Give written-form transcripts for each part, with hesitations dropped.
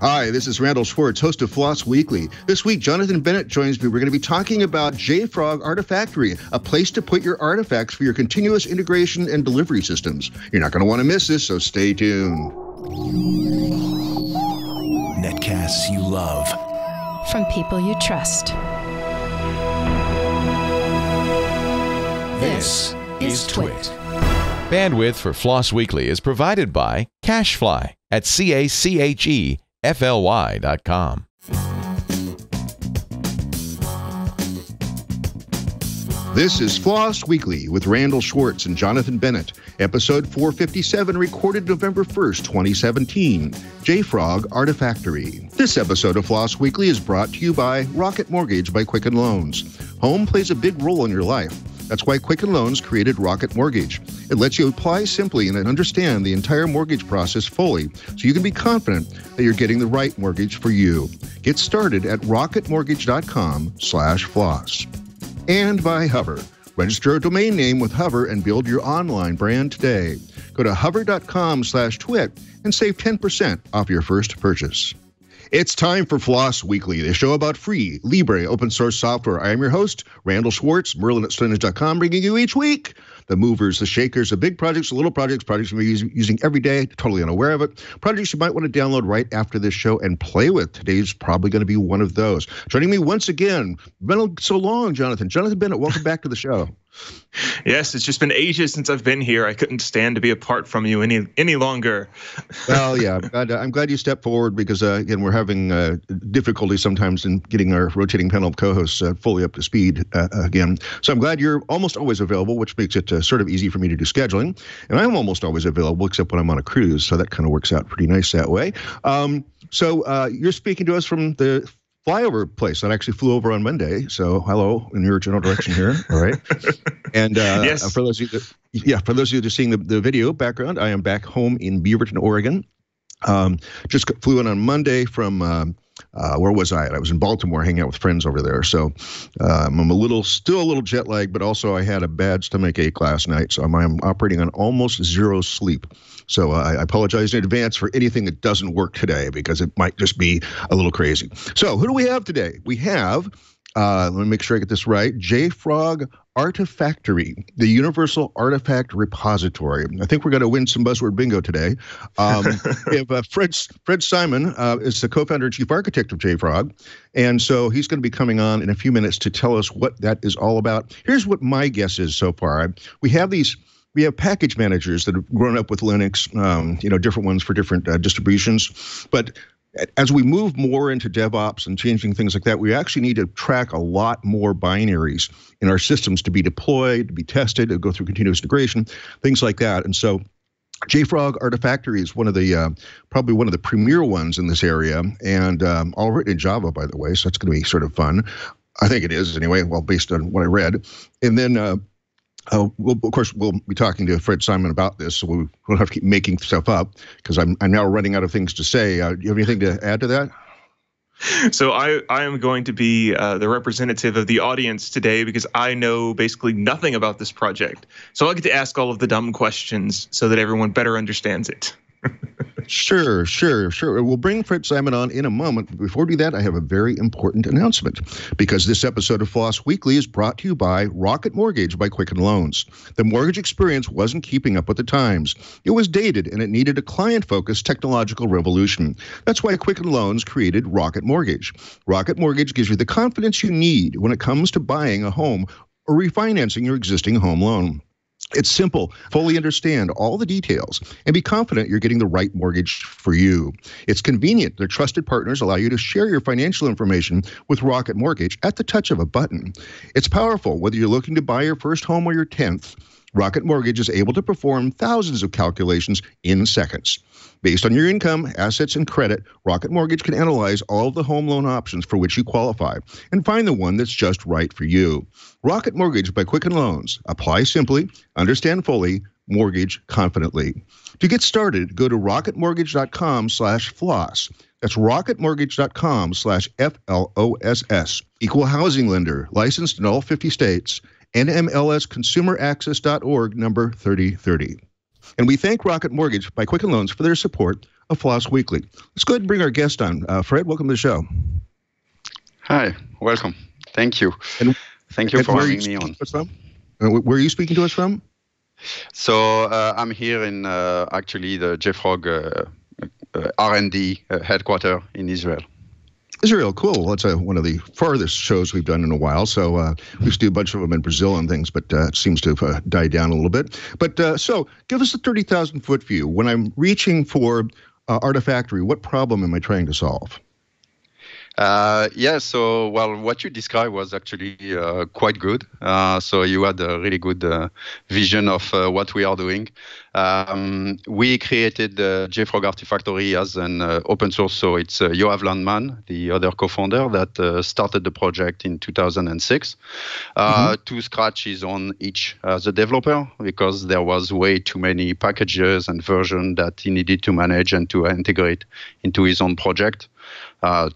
Hi, this is Randall Schwartz, host of FLOSS Weekly. This week, Jonathan Bennett joins me. We're going to be talking about JFrog Artifactory, a place to put your artifacts for your continuous integration and delivery systems. You're not going to want to miss this, so stay tuned. Netcasts you love. From people you trust. This is Twit. Bandwidth for FLOSS Weekly is provided by CacheFly at CacheFly.com. This is FLOSS Weekly with Randall Schwartz and Jonathan Bennett, episode 457, recorded November 1st, 2017, JFrog Artifactory. This episode of FLOSS Weekly is brought to you by Rocket Mortgage by Quicken Loans. Home plays a big role in your life. That's why Quicken Loans created Rocket Mortgage. It lets you apply simply and understand the entire mortgage process fully, so you can be confident that you're getting the right mortgage for you. Get started at rocketmortgage.com/floss. And by Hover. Register a domain name with Hover and build your online brand today. Go to hover.com/twit and save 10% off your first purchase. It's time for FLOSS Weekly, the show about free, libre, open source software. I am your host, Randall Schwartz, Merlin at Stonehenge.com, bringing you each week the movers, the shakers, the big projects, the little projects you're using every day, totally unaware of it, projects you might want to download right after this show and play with. Today's probably going to be one of those. Joining me once again, been so long, Jonathan. Jonathan Bennett, welcome back to the show. Yes, it's just been ages since I've been here. I couldn't stand to be apart from you any longer. Well, yeah, I'm glad you stepped forward because, again, we're having difficulty sometimes in getting our rotating panel of co-hosts fully up to speed again. So I'm glad you're almost always available, which makes it sort of easy for me to do scheduling. And I'm almost always available, except when I'm on a cruise. So that kind of works out pretty nice that way. So you're speaking to us from the flyover place that I actually flew over on Monday. So hello in your general direction here. All right. And yes. for those of you that are seeing the video background, I am back home in Beaverton, Oregon. Just flew in on Monday from where was I? I was in Baltimore hanging out with friends over there. So I'm still a little jet lagged, but also I had a bad stomach ache last night. So I'm operating on almost zero sleep. So I apologize in advance for anything that doesn't work today because it might just be a little crazy. So who do we have today? We have, let me make sure I get this right, JFrog Artifactory, the Universal Artifact Repository. I think we're going to win some buzzword bingo today. We have Fred Simon is the co-founder and chief architect of JFrog. And so he's going to be coming on in a few minutes to tell us what that is all about. Here's what my guess is so far. We have package managers that have grown up with Linux, different ones for different distributions. But as we move more into DevOps and changing things like that, we actually need to track a lot more binaries in our systems to be deployed, to be tested, to go through continuous integration, things like that. And so JFrog Artifactory is probably one of the premier ones in this area, and all written in Java, by the way, so it's going to be sort of fun. I think it is anyway, well, based on what I read. And then of course, we'll be talking to Fred Simon about this, so we won't have to keep making stuff up because I'm now running out of things to say. Do you have anything to add to that? So I am going to be the representative of the audience today because I know basically nothing about this project. So I get to ask all of the dumb questions so that everyone better understands it. Sure. We'll bring Fred Simon on in a moment. But before we do that, I have a very important announcement because this episode of FLOSS Weekly is brought to you by Rocket Mortgage by Quicken Loans. The mortgage experience wasn't keeping up with the times. It was dated and it needed a client-focused technological revolution. That's why Quicken Loans created Rocket Mortgage. Rocket Mortgage gives you the confidence you need when it comes to buying a home or refinancing your existing home loan. It's simple. Fully understand all the details and be confident you're getting the right mortgage for you. It's convenient. Their trusted partners allow you to share your financial information with Rocket Mortgage at the touch of a button. It's powerful whether you're looking to buy your first home or your 10th. Rocket Mortgage is able to perform thousands of calculations in seconds. Based on your income, assets, and credit, Rocket Mortgage can analyze all of the home loan options for which you qualify and find the one that's just right for you. Rocket Mortgage by Quicken Loans. Apply simply, understand fully, mortgage confidently. To get started, go to rocketmortgage.com/floss. That's rocketmortgage.com/FLOSS. Equal housing lender, licensed in all 50 states. NMLSconsumeraccess.org, number 3030. And we thank Rocket Mortgage by Quicken Loans for their support of FLOSS Weekly. Let's go ahead and bring our guest on. Fred, welcome to the show. Hi, welcome. Thank you. Thank you for having me on. Where are you speaking to us from? So I'm here in actually the JFrog R&D headquarters in Israel. Israel, cool. Well, it's one of the farthest shows we've done in a while. So we used to do a bunch of them in Brazil and things, but it seems to have died down a little bit. But so give us a 30,000-foot view. When I'm reaching for Artifactory, what problem am I trying to solve? So, well, what you described was actually quite good. So you had a really good vision of what we are doing. We created JFrog Artifactory as an open source. So it's Yoav Landman, the other co-founder, that started the project in 2006. To scratch his own itch as a developer, because there was way too many packages and versions that he needed to manage and to integrate into his own project.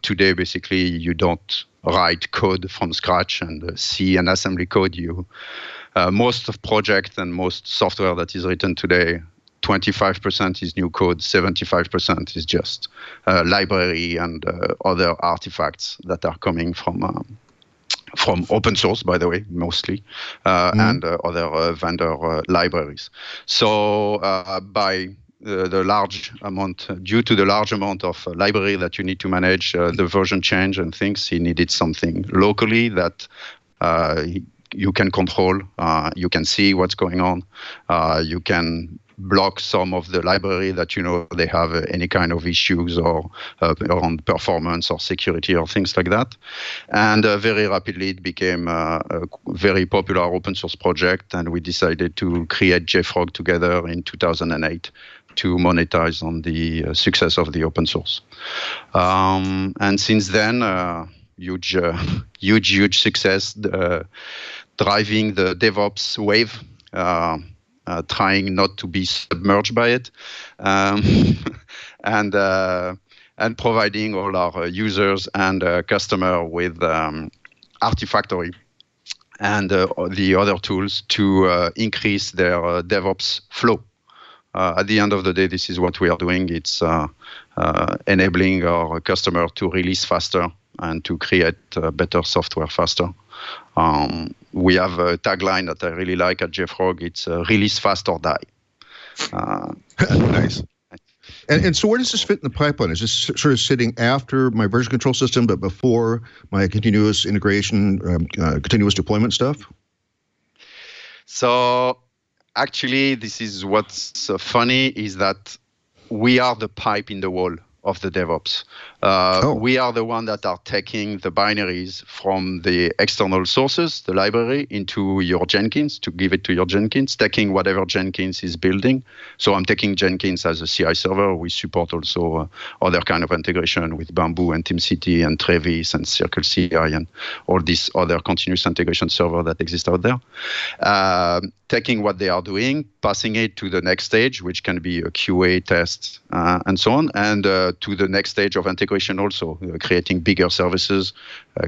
Today, basically, you don't write code from scratch and see an assembly code. Most of projects and most software that is written today, 25% is new code, 75% is just library and other artifacts that are coming from open source, by the way, mostly, and other vendor libraries. So due to the large amount of library that you need to manage, the version change and things, he needed something locally that you can control, you can see what's going on, you can block some of the library that they have any kind of issues or on performance or security or things like that. And very rapidly it became a very popular open source project, and we decided to create JFrog together in 2008 to monetize on the success of the open source. And since then, huge success, driving the DevOps wave, trying not to be submerged by it, and providing all our users and customer with Artifactory and the other tools to increase their DevOps flow. At the end of the day, this is what we are doing. It's enabling our customer to release faster and to create better software faster. We have a tagline that I really like at JFrog. It's release fast or die. Nice. And so where does this fit in the pipeline? Is this sort of sitting after my version control system, but before my continuous integration, continuous deployment stuff? So actually, this is what's funny, is that we are the pipe in the wall of the DevOps. We are the one that are taking the binaries from the external sources, the library, into your Jenkins, to give it to your Jenkins, taking whatever Jenkins is building. So I'm taking Jenkins as a CI server. We support also other kind of integration with Bamboo and TeamCity and Travis and Circle CI and all these other continuous integration server that exist out there. Taking what they are doing, passing it to the next stage, which can be a QA test and so on, and to the next stage of integration also, creating bigger services,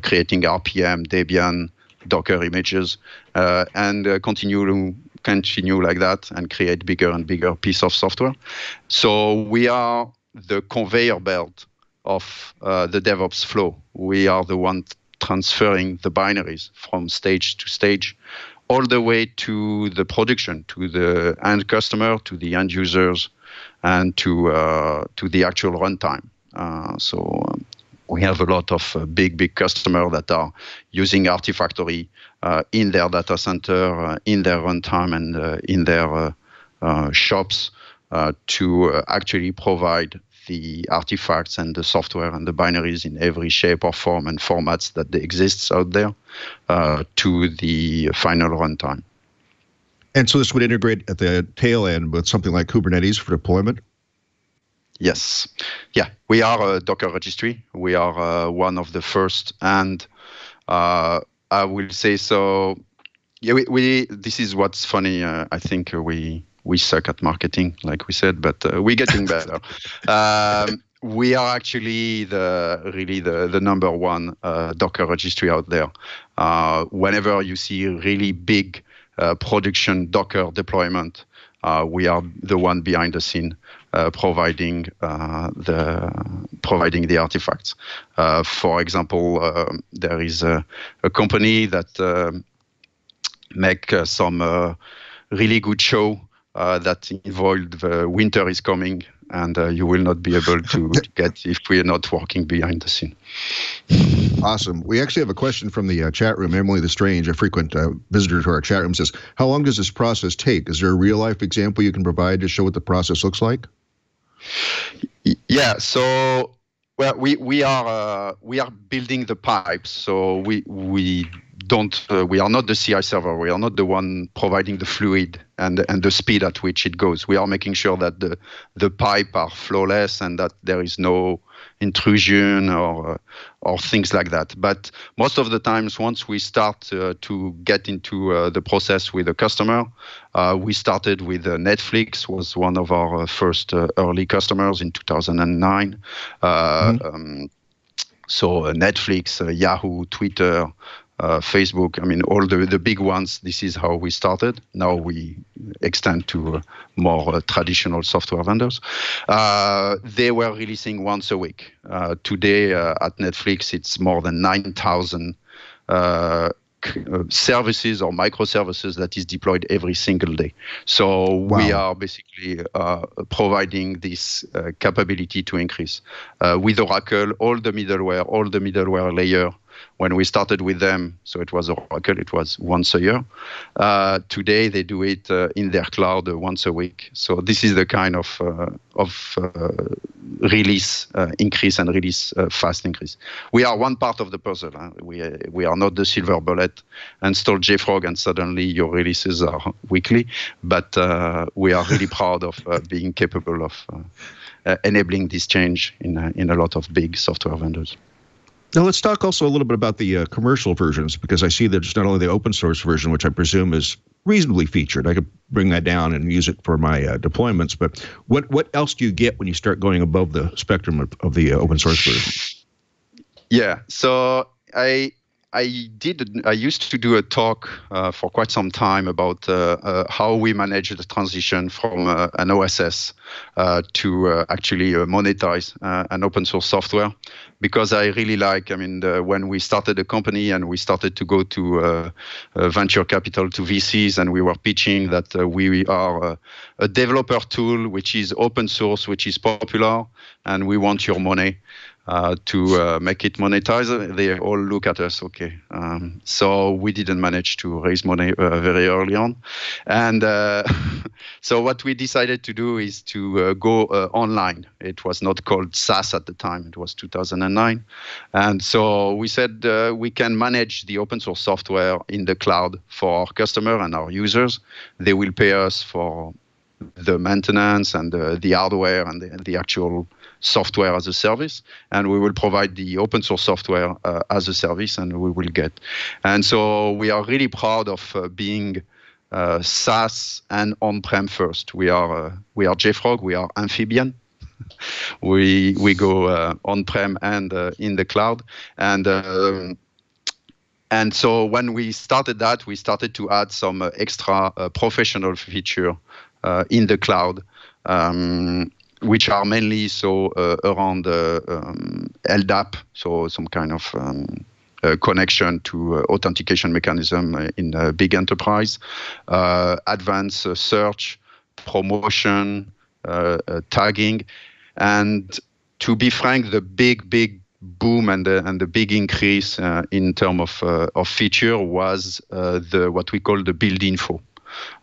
creating RPM, Debian, Docker images, and continue like that and create bigger and bigger piece of software. So we are the conveyor belt of the DevOps flow. We are the one transferring the binaries from stage to stage, all the way to the production, to the end customer, to the end users, and to the actual runtime. So we have a lot of big customers that are using Artifactory in their data center, in their runtime, and in their shops to actually provide the artifacts and the software and the binaries in every shape or form and formats that exists out there to the final runtime. And so this would integrate at the tail end with something like Kubernetes for deployment? Yes. Yeah, we are a Docker registry. We are one of the first, and I will say so. Yeah, we this is what's funny. I think we suck at marketing, like we said, but we're getting better. We are actually the number one Docker registry out there. Whenever you see really big production Docker deployment, we are the one behind the scene providing the artifacts. For example, there is a company that make some really good show that involved winter is coming, and you will not be able to get if we are not working behind the scene. Awesome. We actually have a question from the chat room. Emily the Strange, a frequent visitor to our chat room, says, how long does this process take? Is there a real-life example you can provide to show what the process looks like? Yeah, so well, we are building the pipes, so we are not the CI server. We are not the one providing the fluid and the speed at which it goes. We are making sure that the pipe are flawless and that there is no intrusion or things like that. But most of the times, once we start to get into the process with a customer, we started with Netflix, was one of our first early customers in 2009. So Netflix, Yahoo, Twitter, Facebook, I mean, all the big ones, this is how we started. Now we extend to more traditional software vendors. They were releasing once a week. Today at Netflix, it's more than 9,000 services or microservices that is deployed every single day. So we are basically providing this capability to increase. With Oracle, all the middleware layer, when we started with them, so it was Oracle, it was once a year. Today, they do it in their cloud once a week. So this is the kind of release increase and release fast increase. We are one part of the puzzle. Huh? We are not the silver bullet. Install JFrog and suddenly your releases are weekly. But we are really proud of being capable of enabling this change in a lot of big software vendors. Now let's talk also a little bit about the commercial versions, because I see there's not only the open source version, which I presume is reasonably featured. I could bring that down and use it for my deployments. But what else do you get when you start going above the spectrum of the open source version? Yeah, so I used to do a talk for quite some time about how we manage the transition from an OSS to actually monetize an open source software, because I really like, I mean, when we started the company and we started to go to venture capital, to VCs, and we were pitching that we are a developer tool which is open source, which is popular, and we want your money. To make it monetize, they all look at us, okay. So we didn't manage to raise money very early on. And so what we decided to do is to go online. It was not called SaaS at the time, it was 2009. And so we said we can manage the open source software in the cloud for our customer and our users. They will pay us for the maintenance and the hardware and the actual software as a service, and we will provide the open source software as a service, and we will get. And so we are really proud of being SaaS and on-prem first. We are JFrog, we are amphibian. we go on-prem and in the cloud. And so when we started that, we started to add some extra professional feature in the cloud, which are mainly around LDAP, so some kind of connection to authentication mechanism in a big enterprise, advanced search, promotion, tagging, and to be frank, the big boom and the big increase in terms of feature was what we call the build info.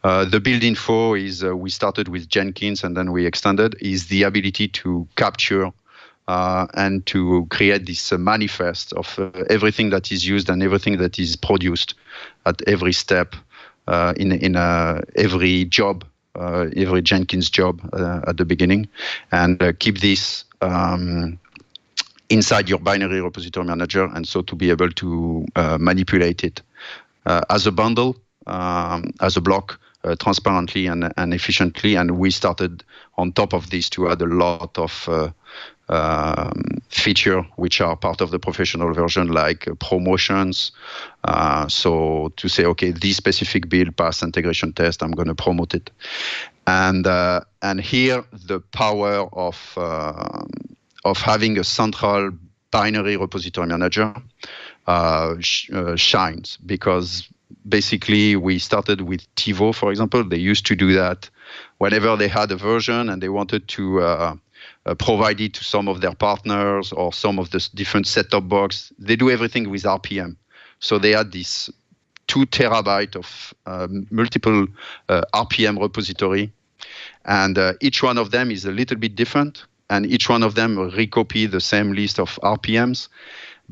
The build info is, we started with Jenkins and then we extended, is the ability to capture and to create this manifest of everything that is used and everything that is produced at every step in every job, every Jenkins job at the beginning, and keep this inside your binary repository manager, and so to be able to manipulate it as a bundle, as a block, transparently and efficiently. And we started on top of this to add a lot of feature which are part of the professional version, like promotions. So to say, okay, this specific build pass integration test, I'm going to promote it. And here the power of having a central binary repository manager shines, because basically we started with TiVo, for example. They used to do that whenever they had a version and they wanted to provide it to some of their partners or some of the different set-top box. They do everything with RPM. So they had this 2 terabyte of multiple RPM repository, and each one of them is a little bit different, and each one of them recopy the same list of RPMs.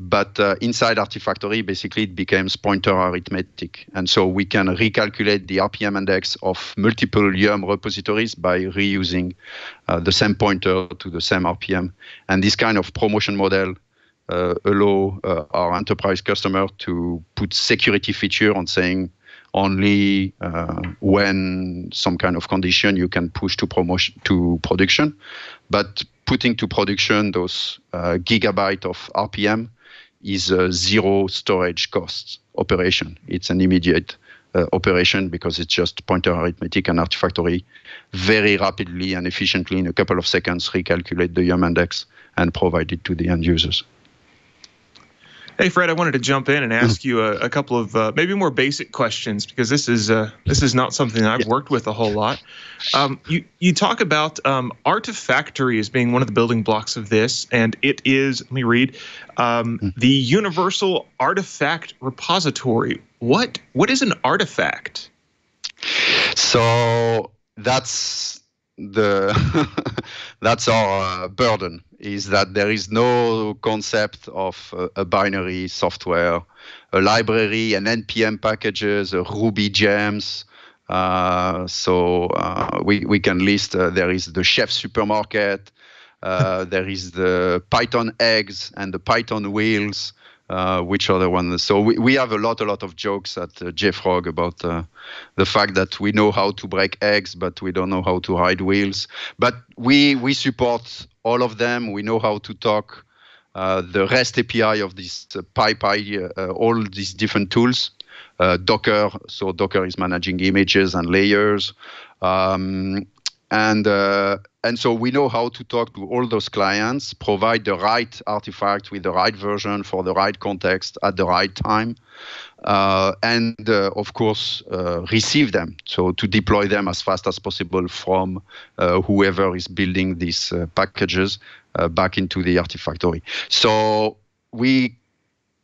But inside Artifactory, basically, it becomes pointer arithmetic. And so we can recalculate the RPM index of multiple YUM repositories by reusing the same pointer to the same RPM. And this kind of promotion model allow our enterprise customer to put security feature on saying only when some kind of condition you can push to production. But putting to production those gigabyte of RPM is a zero storage cost operation. It's an immediate operation because it's just pointer arithmetic, and Artifactory very rapidly and efficiently in a couple of seconds recalculate the YUM index and provide it to the end users. Hey, Fred, I wanted to jump in and ask you a couple of maybe more basic questions, because this is not something I've worked with a whole lot. You talk about Artifactory as being one of the building blocks of this, and it is, let me read, the Universal Artifact Repository. What is an artifact? So that's that's our burden, is that there is no concept of a binary software, a library, an NPM packages, a Ruby gems. We can list, there is the Chef Supermarket, there is the Python eggs and the Python wheels, which are the ones. So we have a lot of jokes at JFrog about the fact that we know how to break eggs, but we don't know how to hide wheels. But we support all of them. We know how to talk the REST API of this PyPy, all these different tools. Docker, so Docker is managing images and layers. And so we know how to talk to all those clients, provide the right artifact with the right version for the right context at the right time, and of course, receive them. So to deploy them as fast as possible from whoever is building these packages back into the Artifactory. So we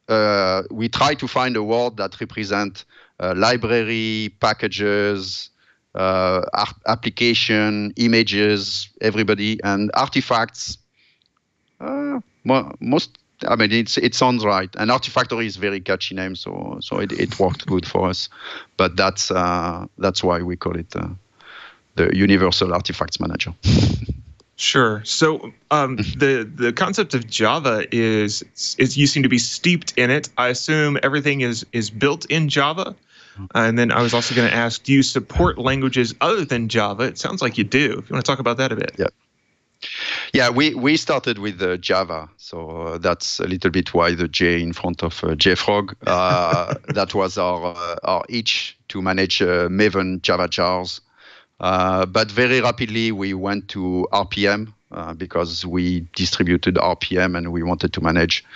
try to find a word that represents library, packages, application, images, everybody, and artifacts. It sounds right. And Artifactory is a very catchy name, so it worked good for us. But that's why we call it the Universal Artifacts Manager. Sure. So the concept of Java is you seem to be steeped in it. I assume everything is built in Java. And then I was also going to ask, do you support languages other than Java? It sounds like you do. If you want to talk about that a bit. Yeah, we started with Java, so that's a little bit why the J in front of JFrog. That was our itch to manage Maven Java jars. But very rapidly we went to RPM because we distributed RPM and we wanted to manage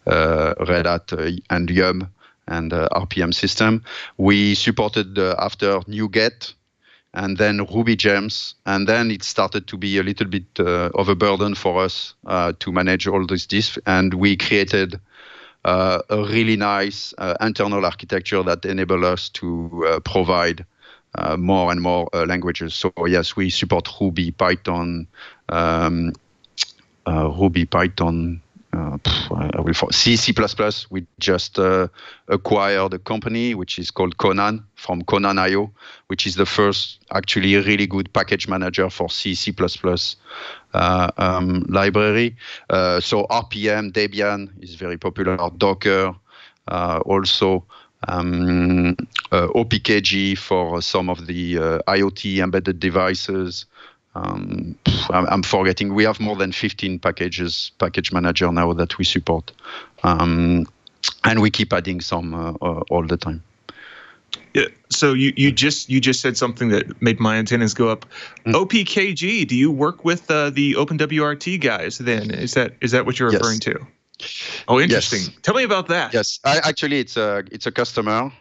Red Hat and YUM and RPM system. We supported after NuGet and then Ruby gems, and then it started to be a little bit of a burden for us to manage all this, and we created a really nice internal architecture that enabled us to provide more and more languages. So yes, we support Ruby, Python, C, C++. We just acquired a company which is called Conan from Conan.io, which is the first actually really good package manager for C, C++ library. So RPM, Debian is very popular. Docker also. OPKG for some of the IoT embedded devices. I'm forgetting. We have more than 15 package manager now that we support, and we keep adding some all the time. Yeah. So you just said something that made my antennas go up. OPKG. Do you work with the OpenWRT guys? Then is that what you're referring to? Oh, interesting. Yes. Tell me about that. Yes, actually, it's a customer.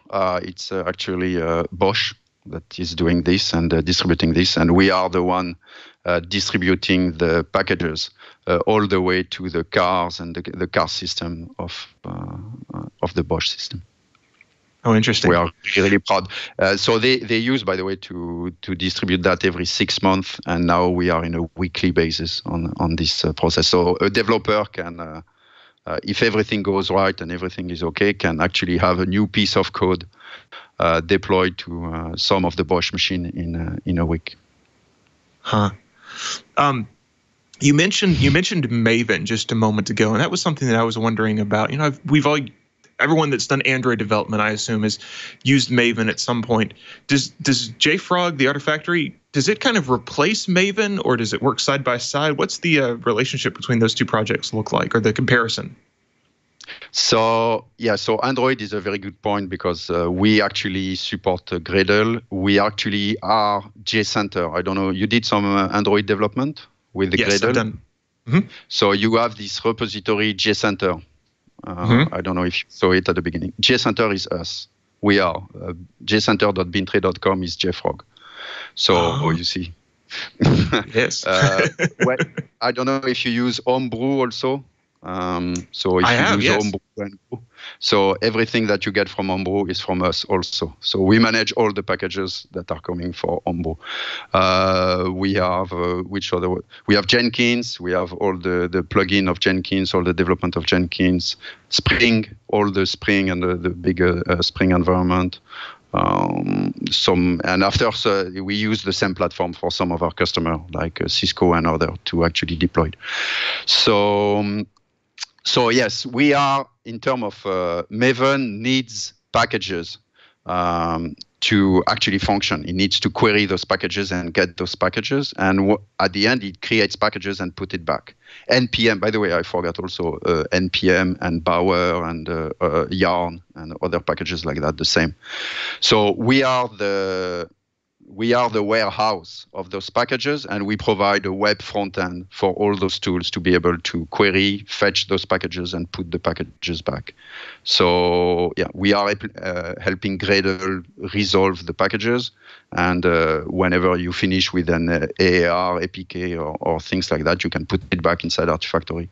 It's actually Bosch that is doing this and distributing this, and we are the one distributing the packages all the way to the cars and the car system of the Bosch system. Oh, interesting. We are really proud. So they use, by the way, to distribute that every 6 months, and now we are in a weekly basis on this process. So a developer can, if everything goes right and everything is okay, can actually have a new piece of code deployed to some of the Bosch machine in a week. Huh. You mentioned Maven just a moment ago, and that was something that I was wondering about. You know, everyone that's done Android development, I assume, has used Maven at some point. Does JFrog, the Artifactory, does it kind of replace Maven, or does it work side by side? What's the relationship between those two projects look like, or the comparison? So Android is a very good point because we actually support Gradle. We actually are JCenter. I don't know, you did some Android development with the Gradle? Yes, I've done. Mm-hmm. So you have this repository JCenter. I don't know if you saw it at the beginning. JCenter is us. We are. jcenter.bintray.com is JFrog. So you see. Yes. Well, I don't know if you use Homebrew also. So if you use Homebrew and Go, so everything that you get from Homebrew is from us also. So we manage all the packages that are coming for Homebrew. We have we have Jenkins. We have all the plugin of Jenkins, all the development of Jenkins, Spring, all the Spring and the bigger Spring environment. And after we use the same platform for some of our customers like Cisco and other to actually deploy. So yes, we are, in terms of Maven needs packages to actually function. It needs to query those packages and get those packages. And at the end, it creates packages and put it back. NPM, by the way, I forgot also NPM and Bower and Yarn and other packages like that, the same. So we are the warehouse of those packages, and we provide a web front end for all those tools to be able to query, fetch those packages, and put the packages back. So yeah, we are helping Gradle resolve the packages, and whenever you finish with an AAR, APK, or things like that, you can put it back inside Artifactory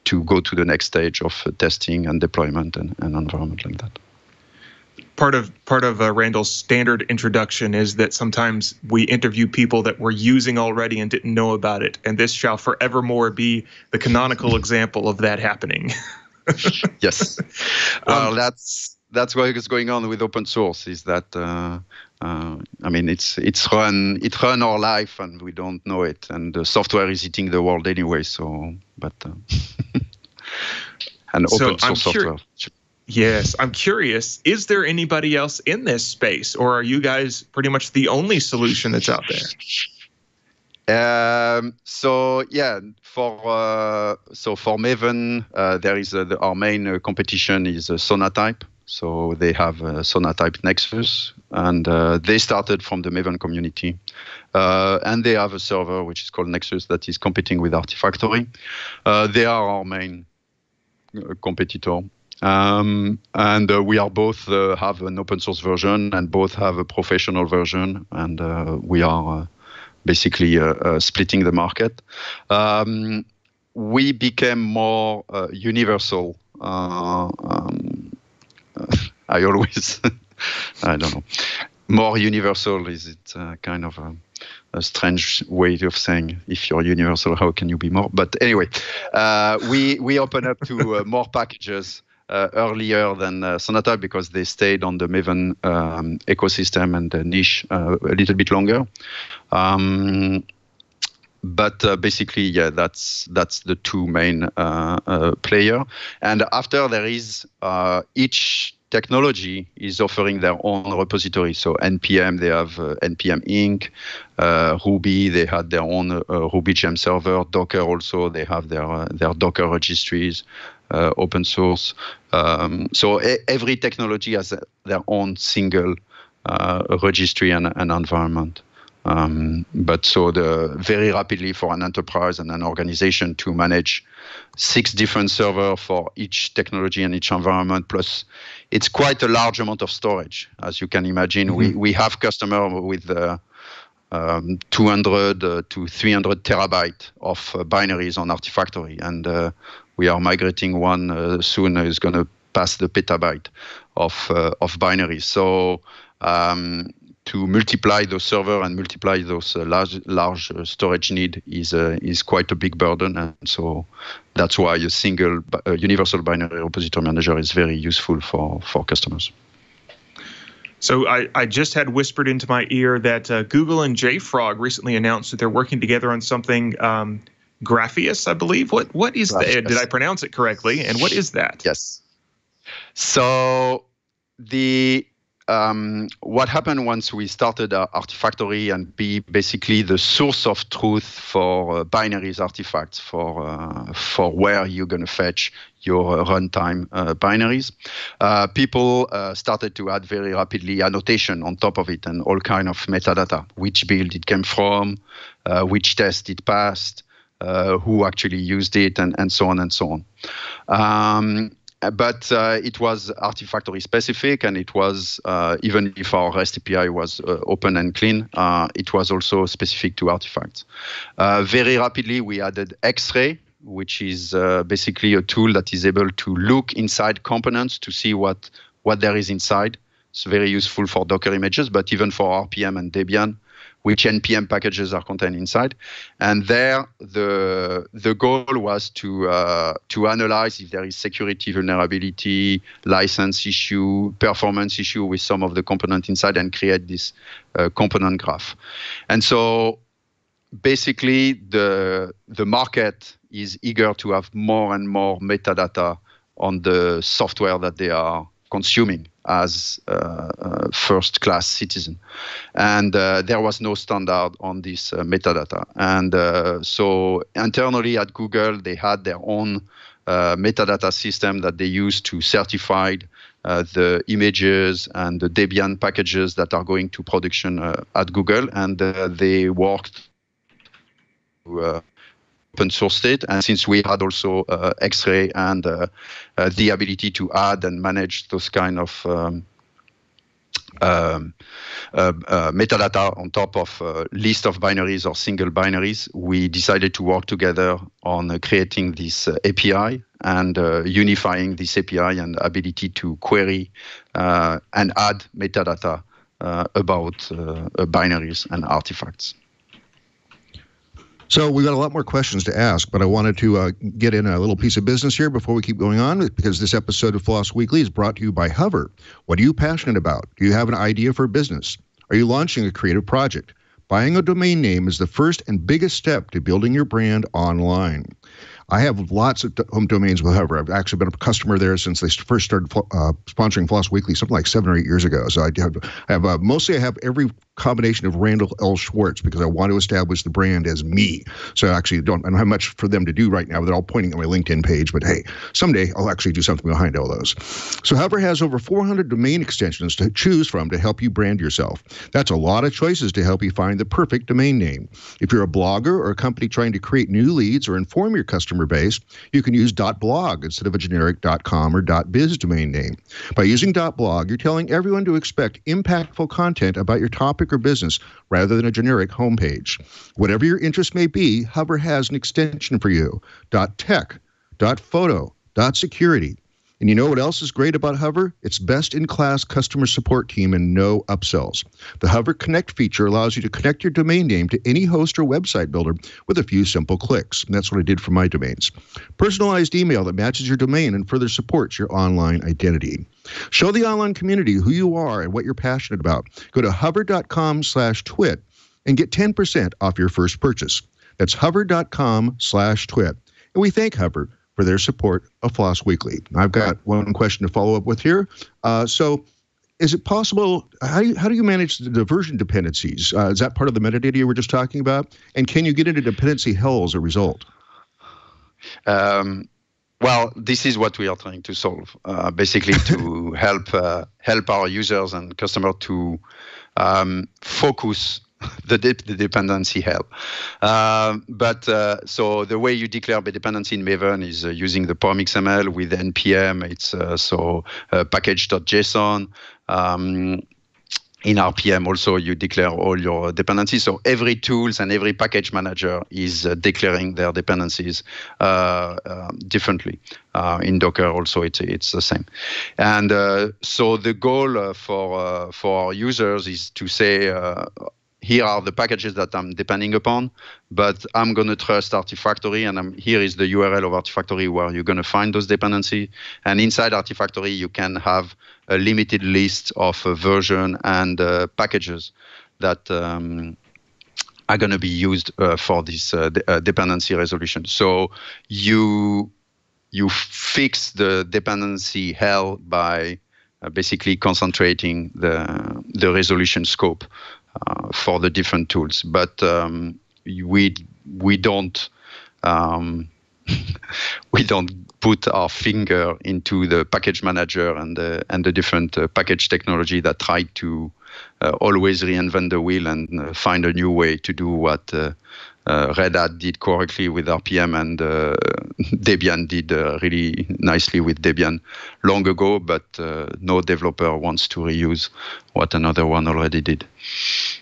to go to the next stage of testing and deployment and environment like that. Part of Randall's standard introduction is that sometimes we interview people that we're using already and didn't know about it, and this shall forevermore be the canonical example of that happening. Yes. Well, that's what is going on with open source. Is that I mean, it run our life and we don't know it, and the software is eating the world anyway. So, but and open source software. Yes, I'm curious, is there anybody else in this space, or are you guys pretty much the only solution that's out there? So yeah, for Maven, there is our main competition is Sonatype. So they have Sonatype Nexus, and they started from the Maven community. And they have a server which is called Nexus that is competing with Artifactory. They are our main competitor. And we are both have an open source version and both have a professional version, and we are basically splitting the market. We became more universal. I always, I don't know, more universal. Is it kind of a strange way of saying, if you're universal, how can you be more? But anyway, we open up to more packages earlier than Sonata because they stayed on the Maven ecosystem and the niche a little bit longer. But basically, yeah, that's the two main player. And after there is each technology is offering their own repository. So NPM, they have NPM Inc. Ruby, they had their own Ruby gem server. Docker also, they have their Docker registries, open source. So every technology has their own single registry and environment. But so very rapidly for an enterprise and an organization to manage 6 different servers for each technology and each environment, plus it's quite a large amount of storage. As you can imagine, we have customers with 200 to 300 terabyte of binaries on Artifactory, and we are migrating one soon is going to pass the petabyte of binaries. So to multiply those servers and multiply those large storage need is quite a big burden, and so that's why a single universal binary repository manager is very useful for customers. So I just had whispered into my ear that Google and JFrog recently announced that they're working together on something, Grapheus, I believe. What is that? Did I pronounce it correctly? And what is that? Yes. So what happened once we started Artifactory and be basically the source of truth for binaries artifacts for where you're going to fetch your runtime binaries. People started to add very rapidly annotation on top of it and all kind of metadata, which build it came from, which test it passed, who actually used it, and so on and so on. But it was Artifactory specific, and it was, even if our REST API was open and clean, it was also specific to artifacts. Very rapidly, we added X-Ray, which is basically a tool that is able to look inside components to see what there is inside. It's very useful for Docker images, but even for RPM and Debian, which NPM packages are contained inside. And there, the goal was to analyze if there is security vulnerability, license issue, performance issue with some of the component inside, and create this component graph. And so basically, the market is eager to have more and more metadata on the software that they are consuming as first-class citizen. And there was no standard on this metadata. And so internally at Google, they had their own metadata system that they used to certify the images and the Debian packages that are going to production at Google. And they worked to open source it, and since we had also X-Ray and the ability to add and manage those kind of metadata on top of a list of binaries or single binaries, we decided to work together on creating this API and unifying this API and ability to query and add metadata about binaries and artifacts. So we've got a lot more questions to ask, but I wanted to get in a little piece of business here before we keep going on, because this episode of FLOSS Weekly is brought to you by Hover. What are you passionate about? Do you have an idea for a business? Are you launching a creative project? Buying a domain name is the first and biggest step to building your brand online. I have lots of home domains with Hover. I've actually been a customer there since they first started sponsoring FLOSS Weekly, something like 7 or 8 years ago. So I have mostly I have every combination of Randall L. Schwartz because I want to establish the brand as me. So I actually don't have much for them to do right now. They're all pointing at my LinkedIn page, but hey, someday I'll actually do something behind all those. So Hover has over 400 domain extensions to choose from to help you brand yourself. That's a lot of choices to help you find the perfect domain name. If you're a blogger or a company trying to create new leads or inform your customer base, you can use .blog instead of a generic .com or .biz domain name. By using .blog, you're telling everyone to expect impactful content about your topic or business rather than a generic homepage. Whatever your interest may be, Hover has an extension for you. .tech, .photo, .security. And you know what else is great about Hover? It's best-in-class customer support team and no upsells. The Hover Connect feature allows you to connect your domain name to any host or website builder with a few simple clicks. And that's what I did for my domains. Personalized email that matches your domain and further supports your online identity. Show the online community who you are and what you're passionate about. Go to hover.com/twit and get 10% off your first purchase. That's hover.com/twit. And we thank Hover for their support of FLOSS Weekly. I've got one question to follow up with here. So is it possible, how do you manage the version dependencies? Is that part of the metadata you were just talking about? And can you get into dependency hell as a result? Well, this is what we are trying to solve, basically to help our users and customers to focus the dependency hell. So the way you declare the dependency in Maven is using the POM XML with npm. It's package.json. In RPM also, you declare all your dependencies. So every tools and every package manager is declaring their dependencies differently. In Docker also, it's the same. And so the goal for our users is to say, here are the packages that I'm depending upon, but I'm going to trust Artifactory, and here is the URL of Artifactory where you're going to find those dependencies. And inside Artifactory, you can have a limited list of version and packages that are going to be used for this dependency resolution. So you fix the dependency hell by basically concentrating the resolution scope for the different tools, but we don't we don't put our finger into the package manager and the different package technology that try to always reinvent the wheel and find a new way to do what Red Hat did correctly with RPM, and Debian did really nicely with Debian long ago, but no developer wants to reuse what another one already did.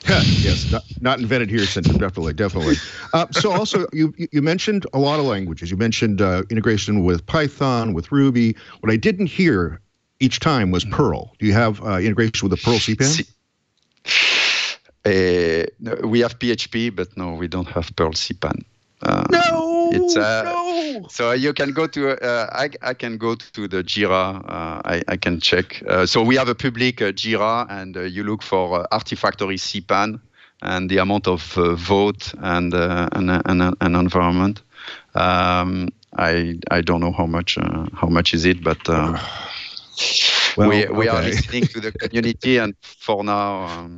Yes, not invented here, Cynthia, definitely. So also, you mentioned a lot of languages. You mentioned integration with Python, with Ruby. What I didn't hear each time was Perl. Do you have integration with the Perl CPAN? We have PHP, but no, we don't have Perl CPAN. No. So you can go to. I can go to the Jira. I can check. So we have a public Jira, and you look for Artifactory CPAN and the amount of vote and environment. I don't know how much is it, but we are listening to the community, and for now.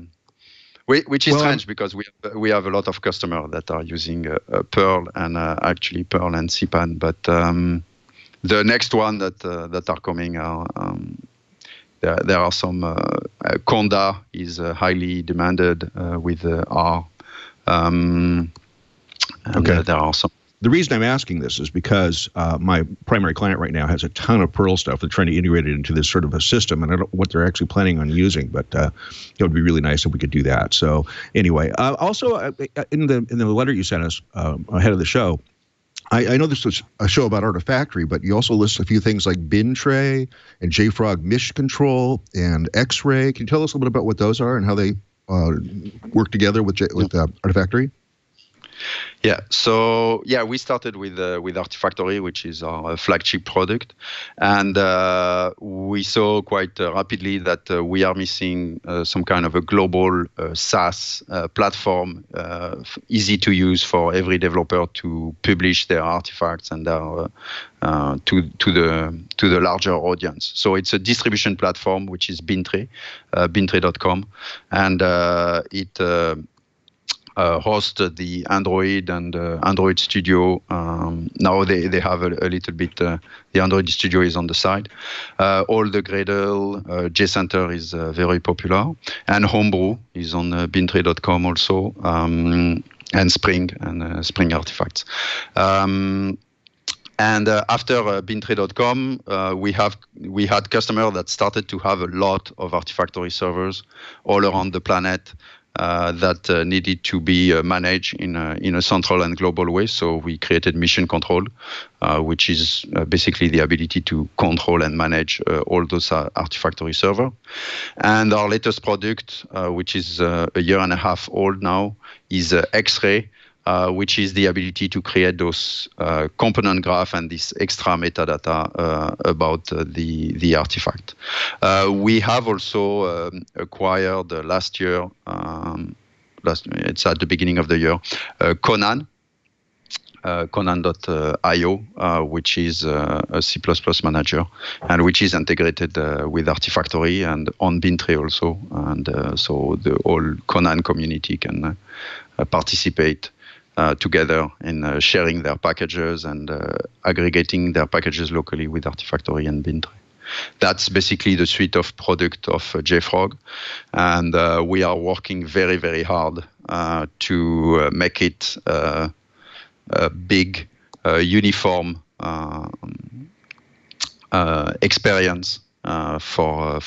Which is strange because we have a lot of customers that are using Perl and actually Perl and CPAN, but the next one that are coming are there are some Conda is highly demanded with R. And there are some. The reason I'm asking this is because my primary client right now has a ton of Perl stuff. They're trying to integrate it into this sort of a system, and I don't know what they're actually planning on using, but it would be really nice if we could do that. So anyway, also in the letter you sent us ahead of the show, I know this was a show about Artifactory, but you also list a few things like bin tray and JFrog mesh control and X-ray. Can you tell us a little bit about what those are and how they work together with Artifactory? Yeah, so we started with Artifactory, which is our flagship product, and we saw quite rapidly that we are missing some kind of a global SaaS platform, easy to use for every developer to publish their artifacts and their to the larger audience. So it's a distribution platform which is Bintray, bintray.com, and it host the Android and Android Studio. Now they have a little bit, the Android Studio is on the side. All the Gradle, JCenter is very popular. And Homebrew is on bintray.com also, and Spring and Spring Artifacts. And after bintray.com, we had customers that started to have a lot of Artifactory servers all around the planet. That needed to be managed in a central and global way. So we created Mission Control, which is basically the ability to control and manage all those Artifactory servers. And our latest product, which is a year and a half old now, is X-Ray, which is the ability to create those component graph and this extra metadata about the artifact. We have also acquired last year, it's at the beginning of the year, Conan. Conan.io, which is a C++ manager, and which is integrated with Artifactory and on Bintray also. And so the whole Conan community can participate together in sharing their packages and aggregating their packages locally with Artifactory and Bintray. That's basically the suite of product of JFrog, and we are working very, very hard to make it a big, uniform experience for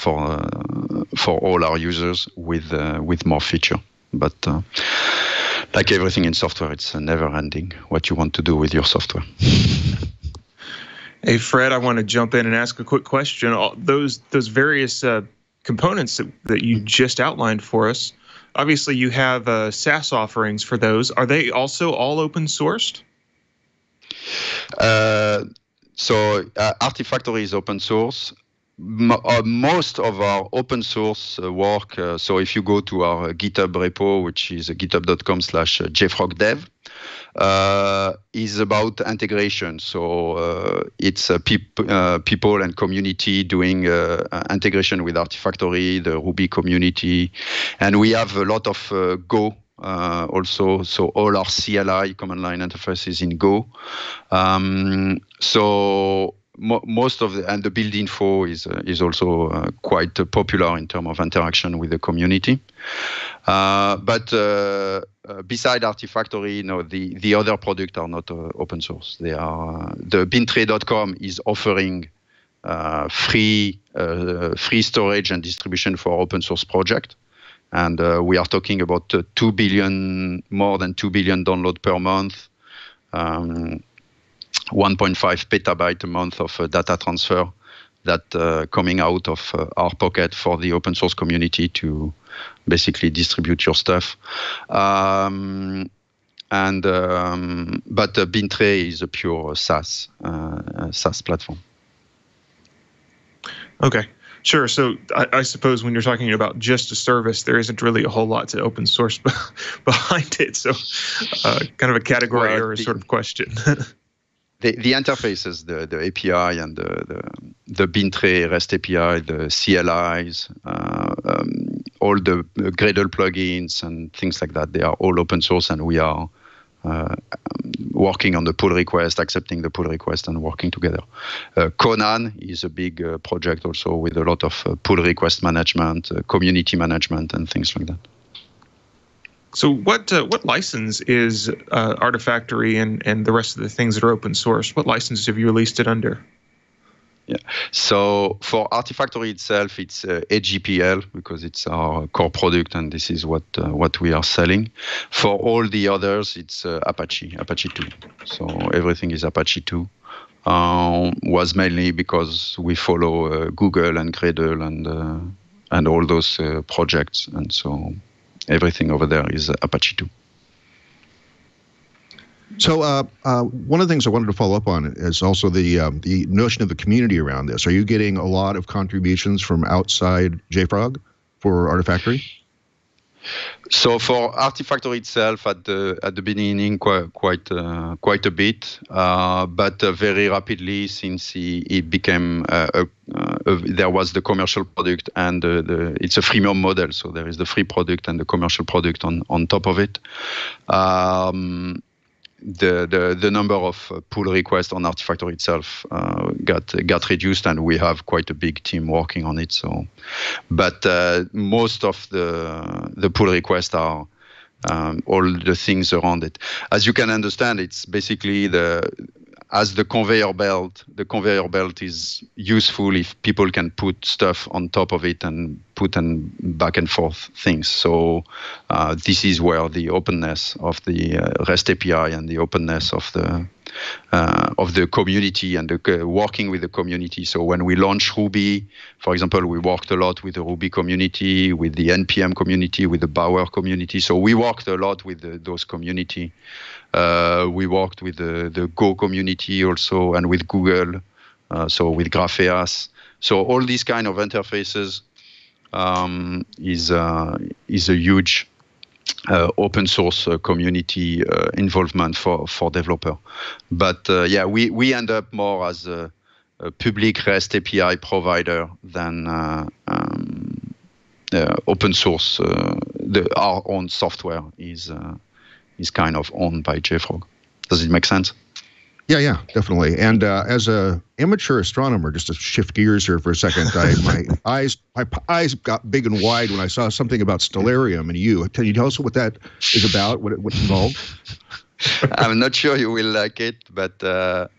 all our users with more feature. But like everything in software, it's never ending what you want to do with your software. Hey, Fred, I want to jump in and ask a quick question. Those various components that you just outlined for us, obviously you have SaaS offerings for those. Are they also all open sourced? So Artifactory is open source. Most of our open source work, so if you go to our GitHub repo, which is github.com/jfrogdev, is about integration. So it's people and community doing integration with Artifactory, the Ruby community, and we have a lot of Go also. So all our CLI, command line interface, is in Go. So most of the build info is also quite popular in terms of interaction with the community. But beside Artifactory, the other products are not open source. They are the Bintray.com is offering free storage and distribution for open source project, and we are talking about more than 2 billion downloads per month. 1.5 petabyte a month of data transfer that coming out of our pocket for the open source community to basically distribute your stuff. But Bintray is a pure SaaS platform. Okay. Sure. So I suppose when you're talking about just a service, there isn't really a whole lot to open source behind it. So kind of a category error sort of question. The interfaces, the API and the Bintray REST API, the CLIs, all the Gradle plugins and things like that, they are all open source, and we are working on the pull request, accepting the pull request, and working together. Conan is a big project also with a lot of pull request management, community management, and things like that. So what license is Artifactory and the rest of the things that are open source? What license have you released it under? Yeah. So for Artifactory itself, it's AGPL because it's our core product, and this is what we are selling. For all the others, it's Apache 2. So everything is Apache 2. Was mainly because we follow Google and Gradle and all those projects, and so everything over there is Apache 2. So one of the things I wanted to follow up on is also the notion of the community around this. Are you getting a lot of contributions from outside JFrog for Artifactory? So for Artifactory itself, at the beginning, quite a bit, but very rapidly, since it became there was the commercial product, and it's a freemium model. So there is the free product and the commercial product on top of it. The number of pull requests on Artifactory itself got reduced, and we have quite a big team working on it. So, but most of the pull requests are all the things around it. As you can understand, it's basically as the conveyor belt. The conveyor belt is useful if people can put stuff on top of it and put and back and forth things. So this is where the openness of the REST API and the openness of the community and the working with the community. So when we launched Ruby, for example, we worked a lot with the Ruby community, with the NPM community, with the Bower community. So we worked a lot with those community. We worked with the Go community also, and with Google, so with Grapheas. So all these kind of interfaces is a huge open source community involvement for developer. But we end up more as a public REST API provider than open source. Our own software is kind of owned by JFrog. Does it make sense? Yeah, definitely. And as a amateur astronomer, just to shift gears here for a second, my eyes got big and wide when I saw something about Stellarium and you. Can you tell us what that is about? What's involved? I'm not sure you will like it, but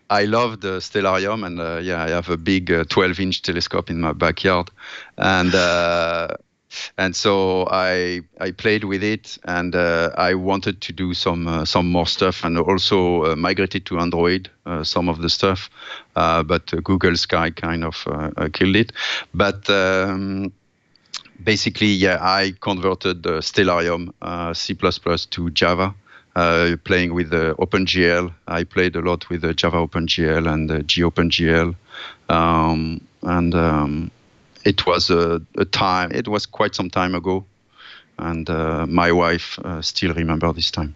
I love the Stellarium, and I have a big 12-inch telescope in my backyard, and so I played with it, and I wanted to do some more stuff, and also migrated to Android some of the stuff, but Google Sky kind of killed it. But basically, I converted Stellarium C++ to Java. Playing with OpenGL. I played a lot with Java OpenGL and GOpenGL. It was it was quite some time ago. And my wife still remembers this time.